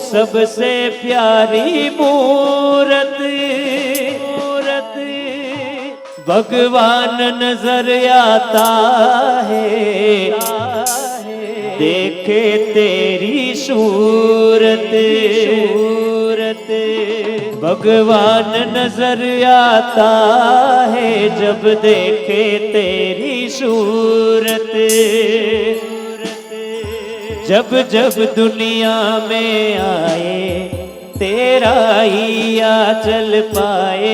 सबसे प्यारी मूरत भगवान नजर आता है, देखे तेरी सूरत भगवान नजर आता है, जब देखे तेरी सूरत। जब जब दुनिया में आए तेरा ही आंचल पाए,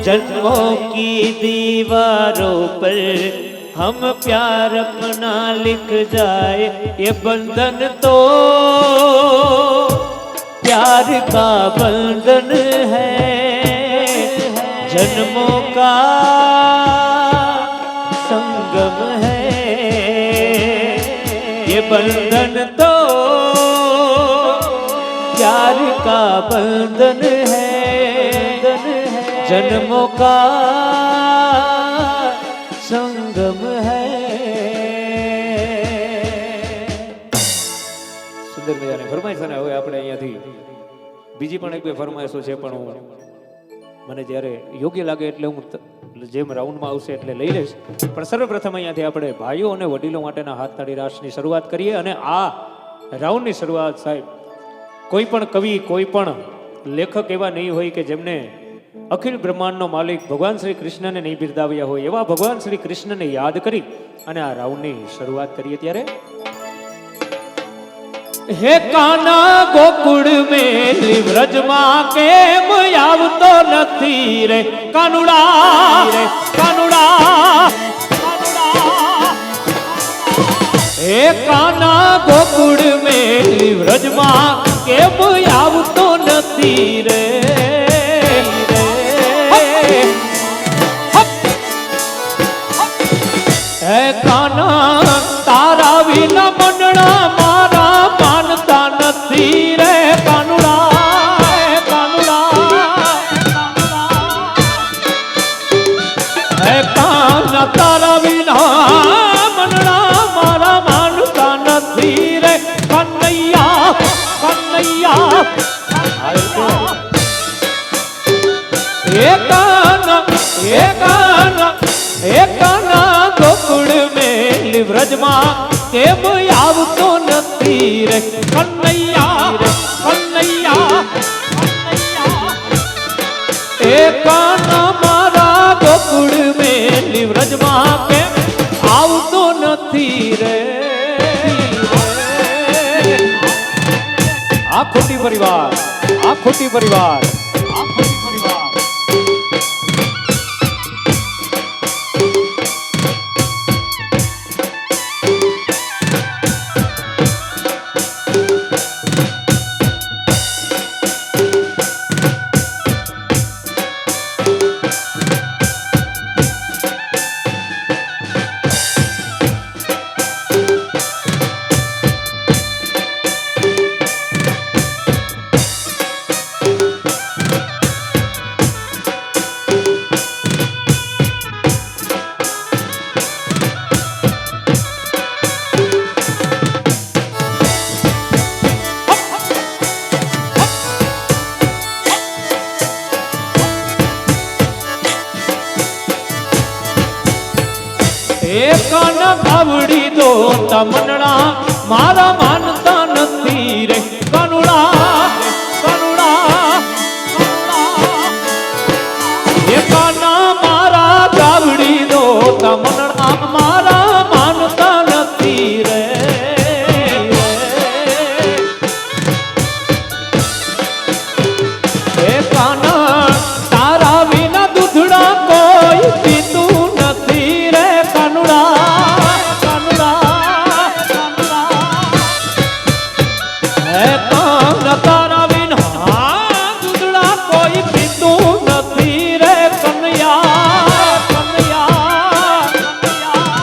जन्मों की दीवारों पर हम प्यार अपना लिख जाए। ये बंधन तो प्यार का बंधन है, जन्मों का संगम है। ये बंधन तो प्यार का बंधन है, जन्मों का संगम है। સુંદર મજાની ફરમાઈશ અને હવે આપણે અહીંયાથી બીજી પણ એક બે ફરમાઈશો છે, પણ હું મને જ્યારે યોગ્ય લાગે એટલે હું જેમ રાઉન્ડમાં આવશે એટલે લઈ લઈશ। પણ સર્વપ્રથમ અહીંયાથી આપણે ભાઈઓ અને વડીલો માટેના હાથ તાળી રાસની શરૂઆત કરીએ। અને આ રાઉન્ડની શરૂઆત સાહેબ કોઈ પણ કવિ કોઈ પણ લેખક એવા નહીં હોય કે જેમને અખિલ બ્રહ્માંડનો માલિક ભગવાન શ્રી કૃષ્ણને નહીં બિરદાવ્યા હોય, એવા ભગવાન શ્રી કૃષ્ણને યાદ કરી અને આ રાઉન્ડની શરૂઆત કરીએ। ત્યારે હે કાના ગોકુળ મેલી વ્રજમાં કેમ આવતો નથી રે કાનુડા રે કાનુડા। હે કાના ગોકુળ મેલી વ્રજમાં કેમ આવતો નથી રે। હે કાના તારા વિના મનડા મારા માનતા નથી રે કાનુડા કાનુડા। હે કાના તારા વિના મનડા મારા માનતા નથી રે કનૈયા કનૈયા। હે કાના હે કાના હે કાના ગોકુળ મેલી વ્રજમાં કેમ આવતો નથી રે કનૈયા કનૈયા। એ કાના મારા ગોકુળ મેલી વ્રજમાં કેમ આવતો નથી રે। આ ખોટી પરિવાર આ ખોટી પરિવાર આ ખોટી પરિવાર। કાન ભાવડી દો તમનડા મારા માનતા નથી રે કાનુડા કાનુડા। એ કાના મારા ભાવડી દો તમનડા મારા માનતા નથી રે। એ કાના તારા વિના દૂધડા કોઈ પીતું નથી રે કાનુડા કાનુડા કાનુડા। હે કાના તારા વિના દૂધડા કોઈ પીતું નથી રે કનૈયા કનૈયા કનૈયા।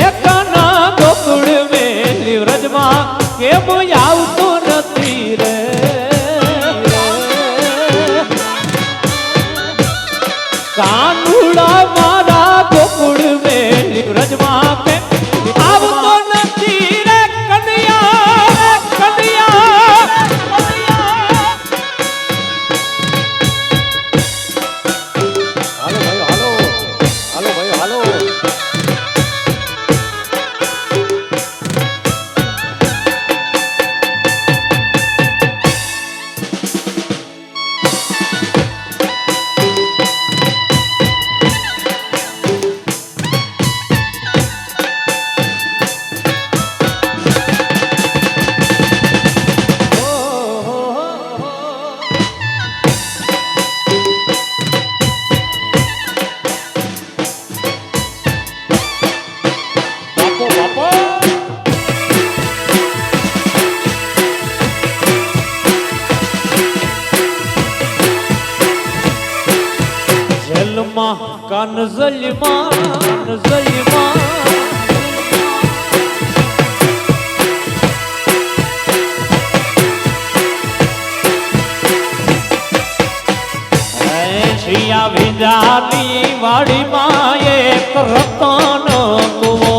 એ કાના ગોકુળ મેલી વ્રજમાં કેમ આવતો નથી રે। કાનુડા મારા ગોકુળ મેલી વ્રજમાં કેમ આવતો જેલમાં કાન જલમાં જલમાં શિયા વિજાની વાડીમાં એક રતન કુવો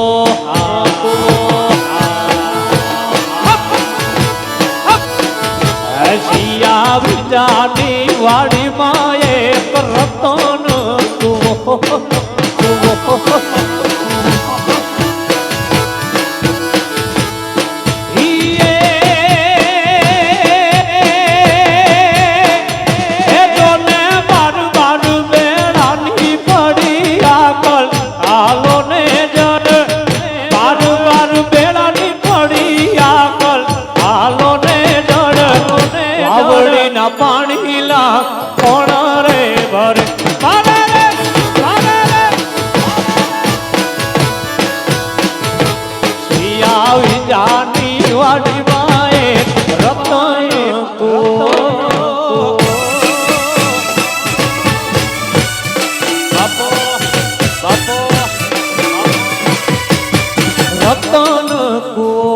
શિયા વિજાની વાડીમાં એક રતન કુવો પાણી લા કોણ રે ભરે શિયા વિજાની વાડીમાં એક રતન કુવો બાપો બાપો રતન કુવો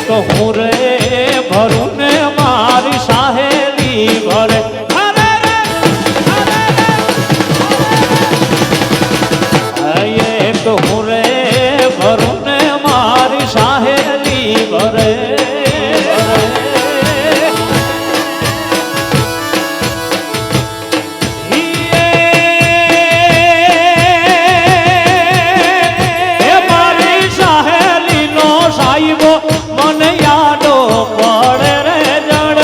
તો હું રે ભરું ને મારી સાહેલી ભરે તો હું રે ભરું ને મારી સાહેલી ભરે મારી સાહેલી નો સાહેબો મને યાદો પડે રે જડ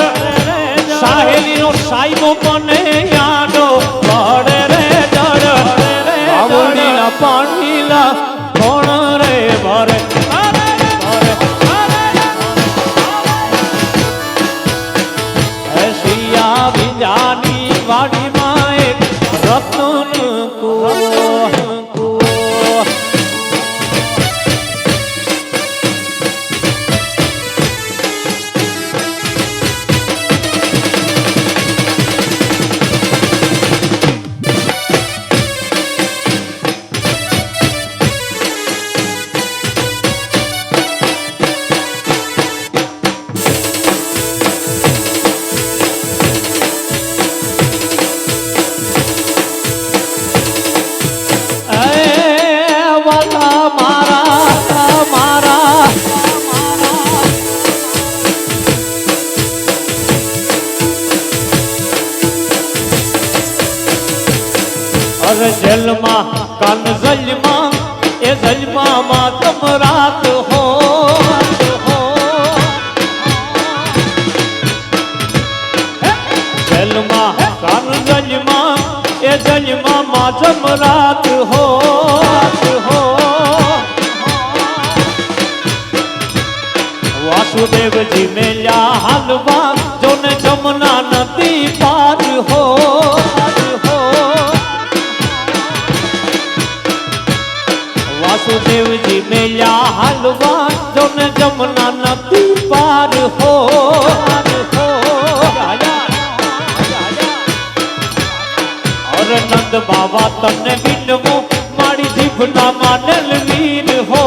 સાહેલી નો સાહેબો મને યાદો પડે રે જડ બાવળીના પાણીલા કોણ રે ભરે શિયા વિજાની વાડીમાં એક રતન કુવો જલમાં કાન જલમાં એ જલમાં તમ રાત હો જલમાં કાન જલમાં એ જલમાં તમ રાત હો વાસુદેવજી મેલ્યા હાલવા જોને જમના નદી પાર હો વાસુદેવજી મેલ્યા હાલવા જોને જમના નદી પાર હો અરે નંદ બાબા તને બિનવું મારી જીભના માનલ વીર હો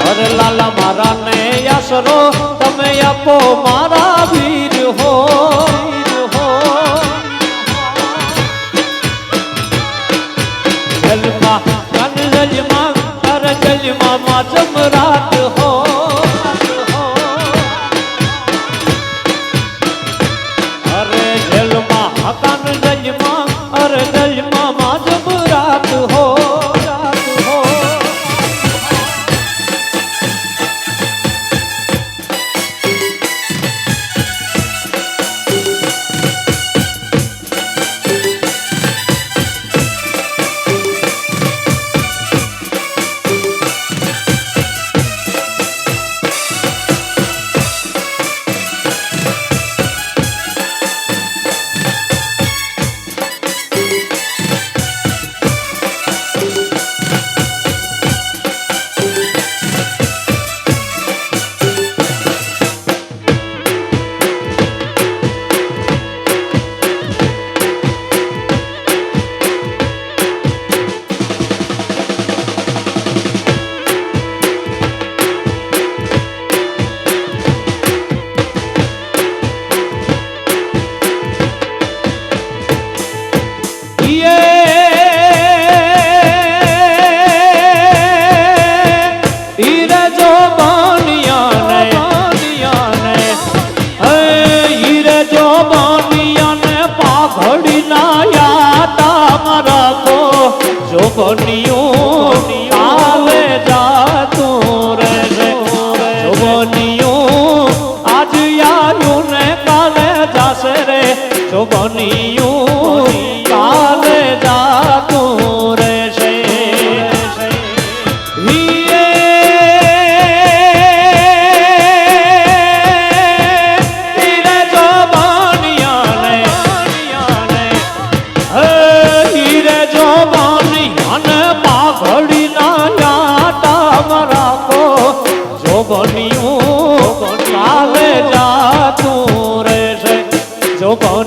અરે લાલા મારા ને આશરો તમે આપો મારા વીર હો જલમાં કાન જલમાં તાર જલમાં માં જમરાટ હો અરે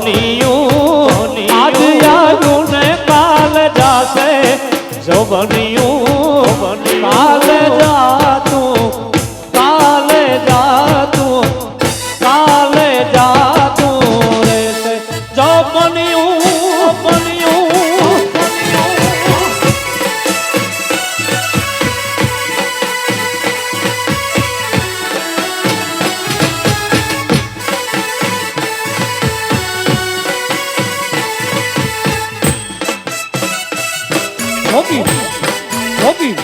બનિયું આજ આવ્યું ને કાલ જાશે જો બનિયું કાલે જાતું કાલે જાતું કાલે જાતું રહેશે જો બનિયું બનિયું Hockey! Hockey!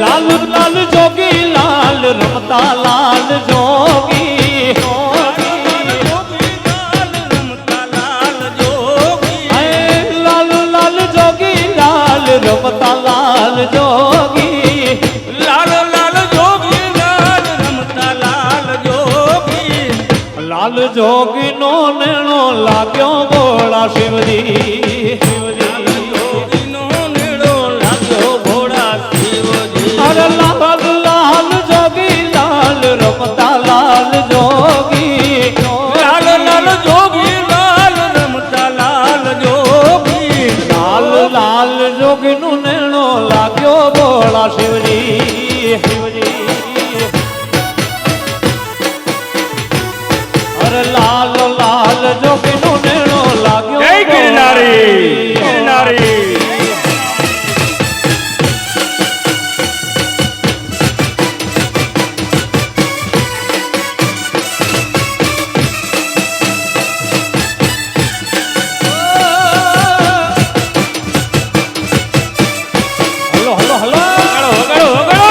लाल लाल जोगी लाल रमता लाल जोगी लाल लाल जोगी लाल रमता लाल जोगी लाल लाल जोगी लाल रमता लाल जोगी लाल जोगी नो नेणो लाग्यो बोला शिवजी शिवजी जोगी नो नेड़ो लाग्यो भोळा शिवजी अरे लाल लाल जोगी लाल रमता लाल जोगी लाल लाल जोगी लाल रमता लाल जोगी लाल लाल जोगी नु नेणो लाग्यो बोला शिवजी शिवजी अरे लाल लाल जोगी नु नेणो लाग्यो जय Girnari Girnari hello hello hello વગાડો વગાડો વગાડો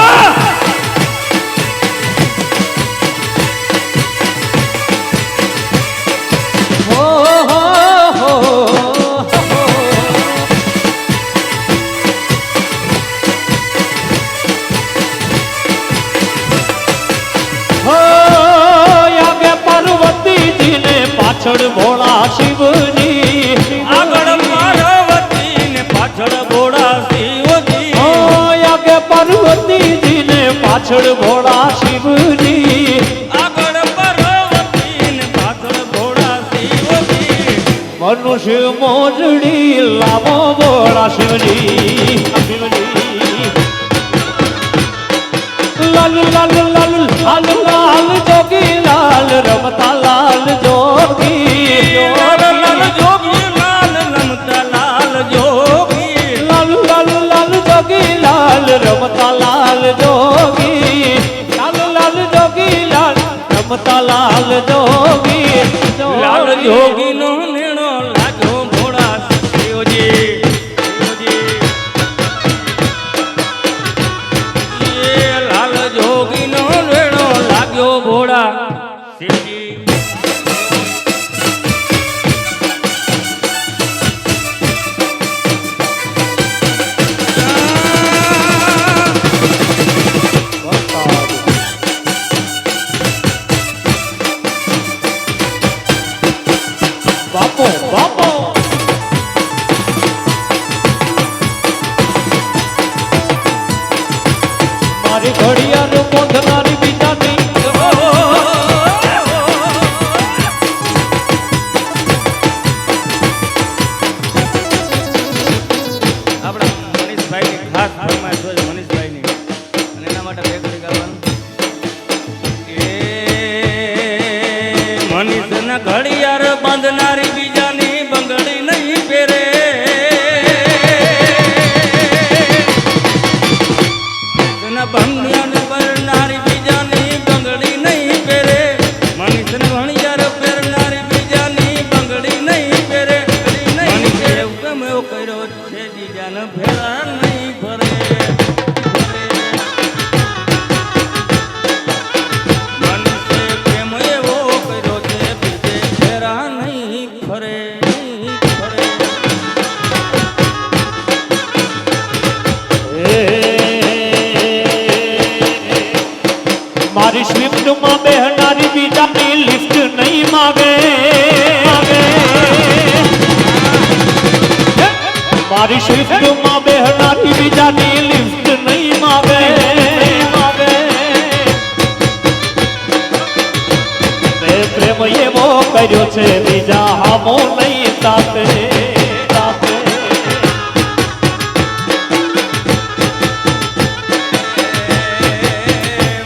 હો હો હો આગે પાર્વતીજી ને પાછળ ભોળા શિવજી આગળ પાર્વતી ને પાછળ ભોળા શિવજી ઓ આગે પાર્વતીજી ને પાછળ ભોળા શિવજી આગળ પાર્વતી ને પાછળ ભોળા શિવજી મનુષ્ય મોજડી લાવો ભોળા શિવજી શિવજી લાલ લાલ લાલ લાલ લાલ જોગી લાલ રમતા લાલ જોગી લાલ લાલ જોગી લાલ રમતા લાલ જોગી લાલ લાલ લાલ જોગી લાલ રમતા લાલ જોગી લાલ લાલ જોગી લાલ રમતા લાલ જોગી લાલ જોગી નો નેણો લાગ્યો ભોળા શિવજી શિવજી એ લાલ જોગી નો નેણો લાગ્યો ભોળા શિવજી બાપો બાપો મારી ઘડિયાળ બોંધનારી બીજાની આપણા મનીષભાઈની ખાસ ફરમાઈશ હોય છે મનીષભાઈની અને એના માટે બે ઘડી ગાવાનું એ મનીષના ઘડિયાળ બાંધનારી બીજાની બંગડી નહીં પહેરે મનીષના બંગડિયાને પહેરનારી બીજાની બંગડી નહીં પહેરે મનીષના ઘડિયાળ પહેરનારી બીજાની બંગડી નહીં પહેરે મનીષે એવું કેમ એવો કર્યો છે જીજાને ફેરા નહીં ભરે મનીષે કેમ એવો કર્યો છે માગે મારી શિફ્ટમાં બેહનારી બીજાની લિફ્ટ નહીં માગે પ્રેમ એવો કર્યો છે બીજા હામો નહીં તાપે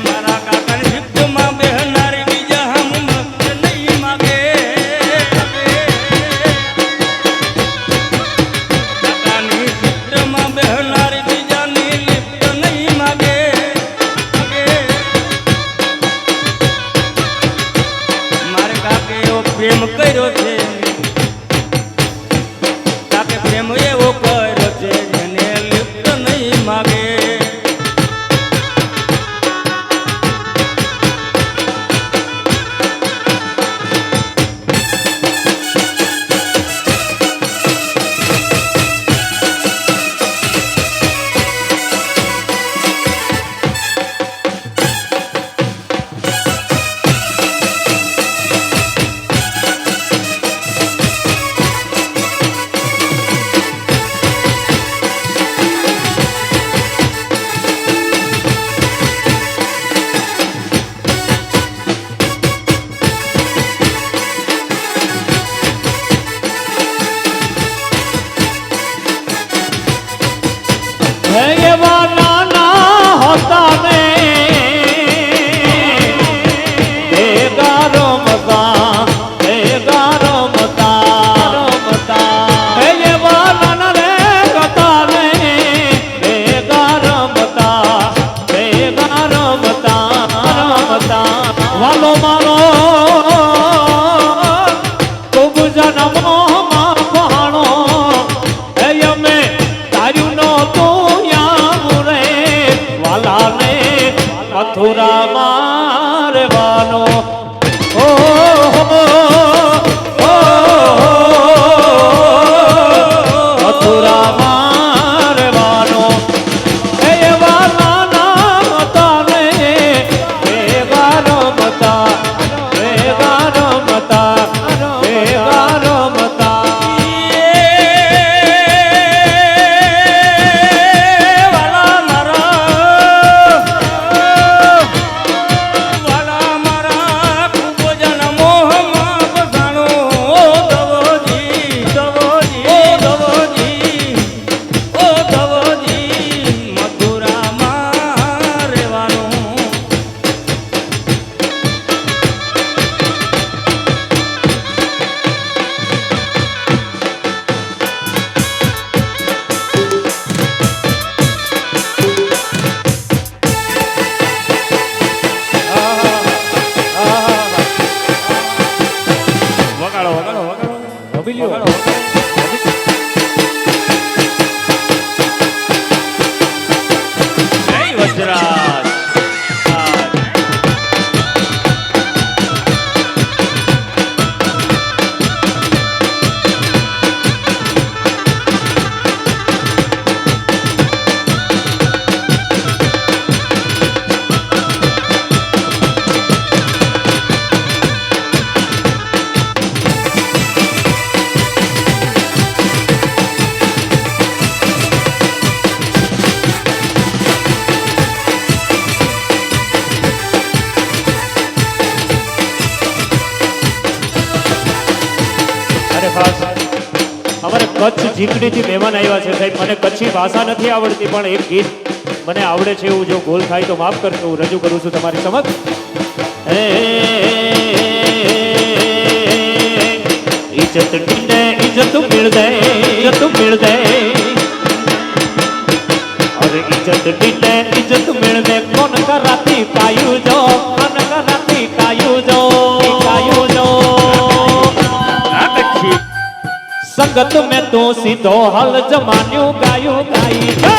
મારા કાકાની શિફ્ટમાં બેહનારી બીજા હમ નહીં માગે કાકાની શિફ્ટમાં બેહનારી બીજાની લિફ્ટ નહીં માગે મારે કાકે એવો પ્રેમ કર્યો છે કાકે પ્રેમ એવો કર્યો છે જેને લિફ્ટ નહીં માગે એવા નાના હતા ને ભેગા રમતા એવા નાના રે હતા ને ભેગા રમતા વાલો મારો ખૂબ જન્મોમાં પહાણો અમે તાર્યું નહોતું મથુરામાં રહેવાનો મથુરામાં રહેવાનો એવા નાના હતા ને ભેગા રમતા અમારે કચ્છ ઝીકડીથી મહેમાન આવ્યા છે સાહેબ. મને કચ્છી ભાષા નથી આવડતી પણ એક ગીત મને આવડે છે. એવું જો ભૂલ થાય તો માફ કરજો. હું રજૂ કરું છું તમારી સમક્ષ. इज्जत ढींढे इज्जत मिल दे और इज्जत ढींढे इज्जत मिल दे कौन कराती कायू जो संगत में तो सीधो हल जमान्यू गायू गाई जा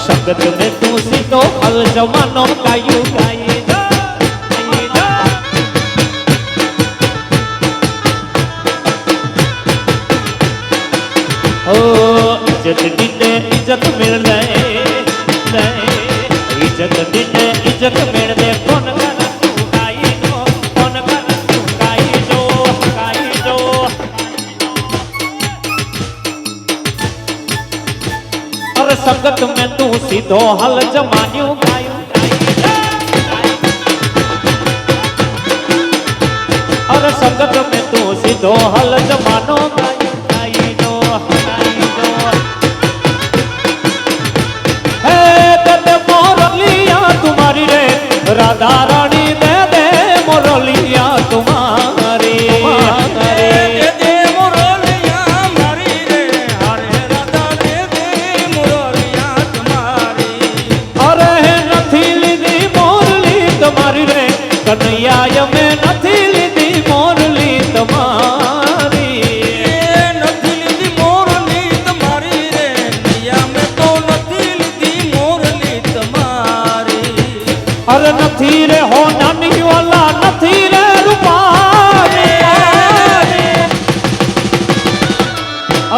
संगत में तू सीधो हल जमानो गायू गाई जा ओ इज्जत दी इज्जत मिल जाए संगत में तू सीधो हल जमान्यू गायूं अरे संगत में तू सीधो हल जमानो गायूं गाई दो हे दे मोरलिया तुम्हारी रे राधा रानी दे दे मोरलिया तुम्हारी કનૈયા મેં નથી લીધી મોરલી તમારી નથી લીધી મોરલી તમારી રે કનૈયા મેં તો નથી લીધી મોરલી તમારી અરે નથી રે હો નાની વાલા નથી રે રૂપારી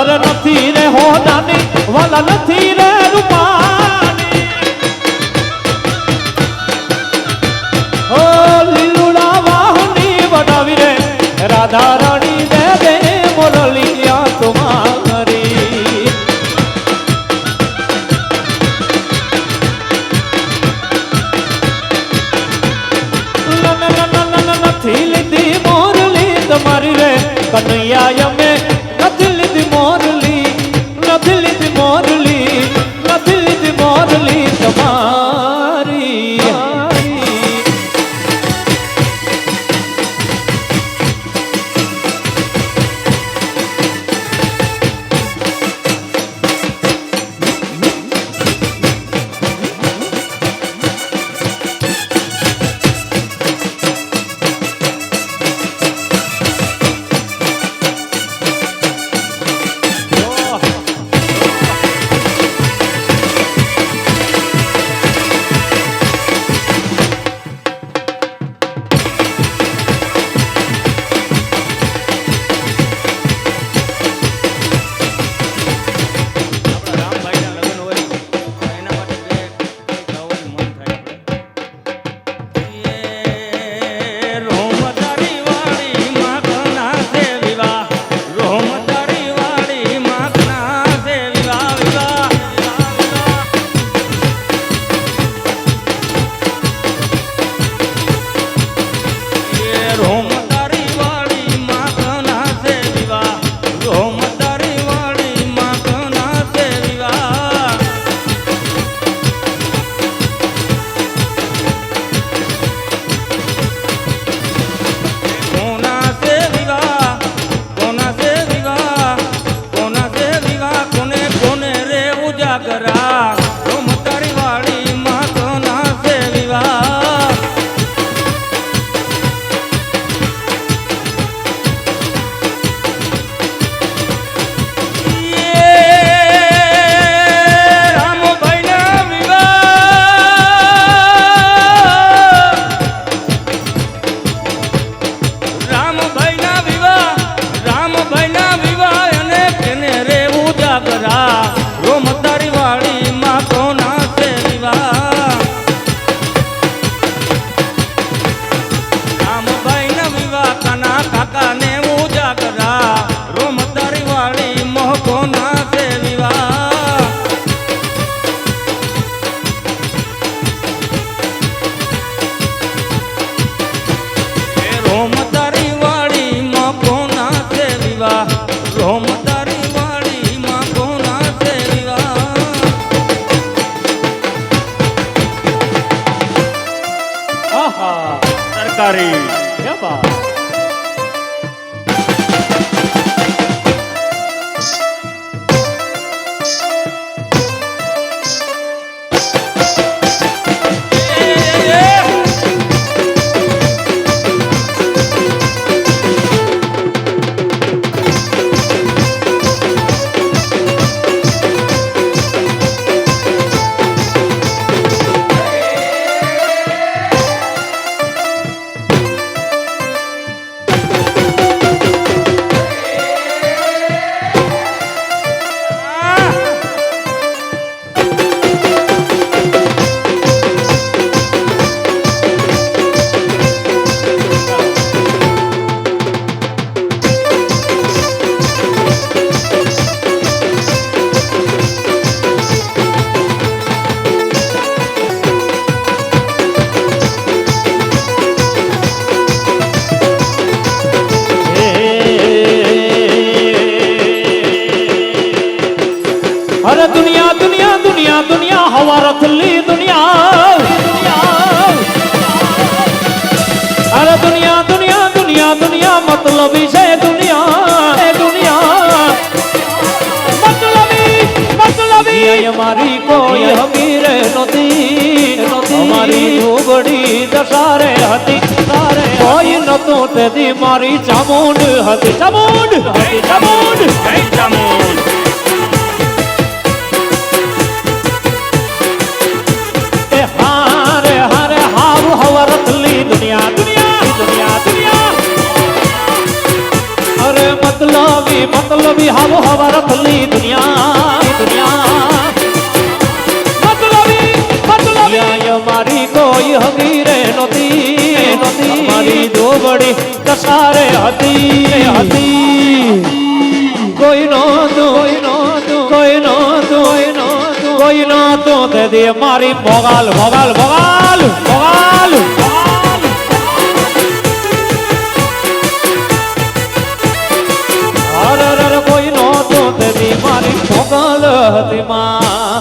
અરે નથી રે હો નાની વાલા નથી રે રૂપારી ઓ લીલુડા વાહની બનાવી રે રાધા રાણી દે દે મોરલિયા તમારી નથી લીધી મોરલી તમારી રે કનૈયા અમે નથી લીધી મોરલી નથી લીધી મોરલી નથી લીધી મોરલી તમારી સરકારી क्या बात હવા રથલી દુનિયા અરે દુનિયા દુનિયા દુનિયા દુનિયા મતલબી છે દુનિયા દુનિયા મતલબી અમારી કોઈ હમીર નહોતી અમારી ઢોબડી દશારે હતી કોઈ નતું તેથી મારી ચામુંડ હતી ચામુંડ હતી ચામુંડ જય ચામુંડ એ હારે હારે હાવ હવા રથલી દુનિયા દુનિયા દુનિયા દુનિયા અરે મતલબી હાવ હવા રથલી દુનિયા દુનિયા મતલબી મારી કોઈ હમીરે નહોતી મારી દોબડી દશારે હતી કોઈ નહોતું કોઈ નહોતું તેથી મારી ભોગાલ ભોગાલ ભોગાલ ભોગાલ અરે કોઈ નહોતું તેથી મારી ભોગાલ હતી માં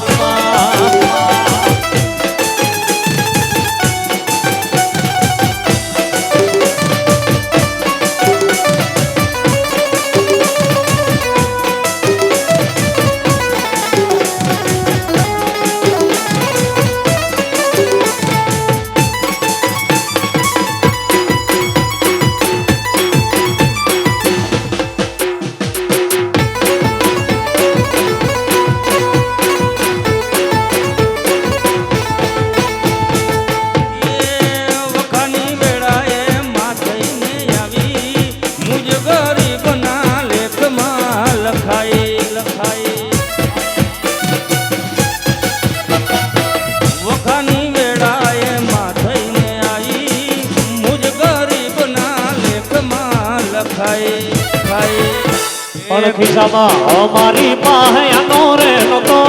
પણ ખિસ્સામાં અમારી પાસે આનો રે નતો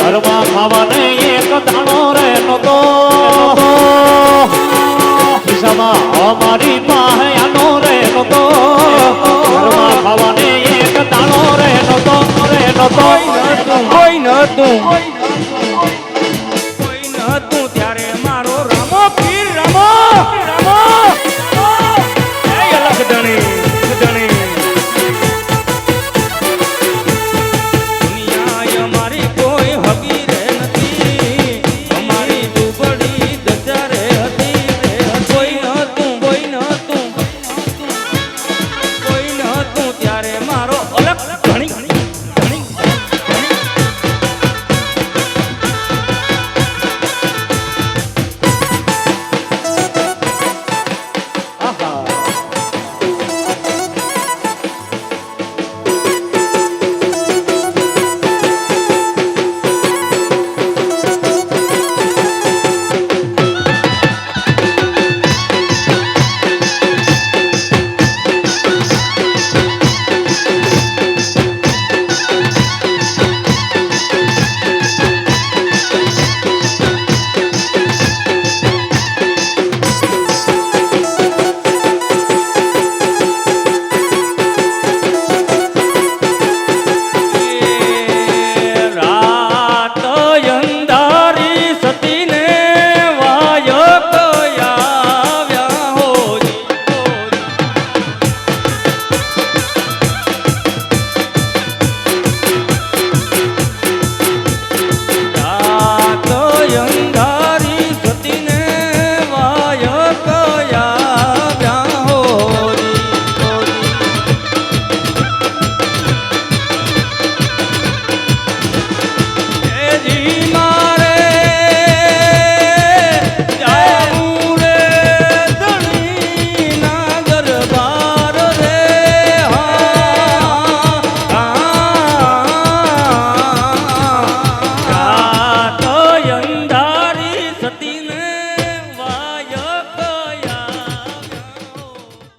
ઘરમાં ખાવાને એક દાણો રે નતો ખિસ્સામાં અમારી પાસે આનો રે નતો ઘરમાં ખાવાને એક દાણો રે નતો કોઈ નતું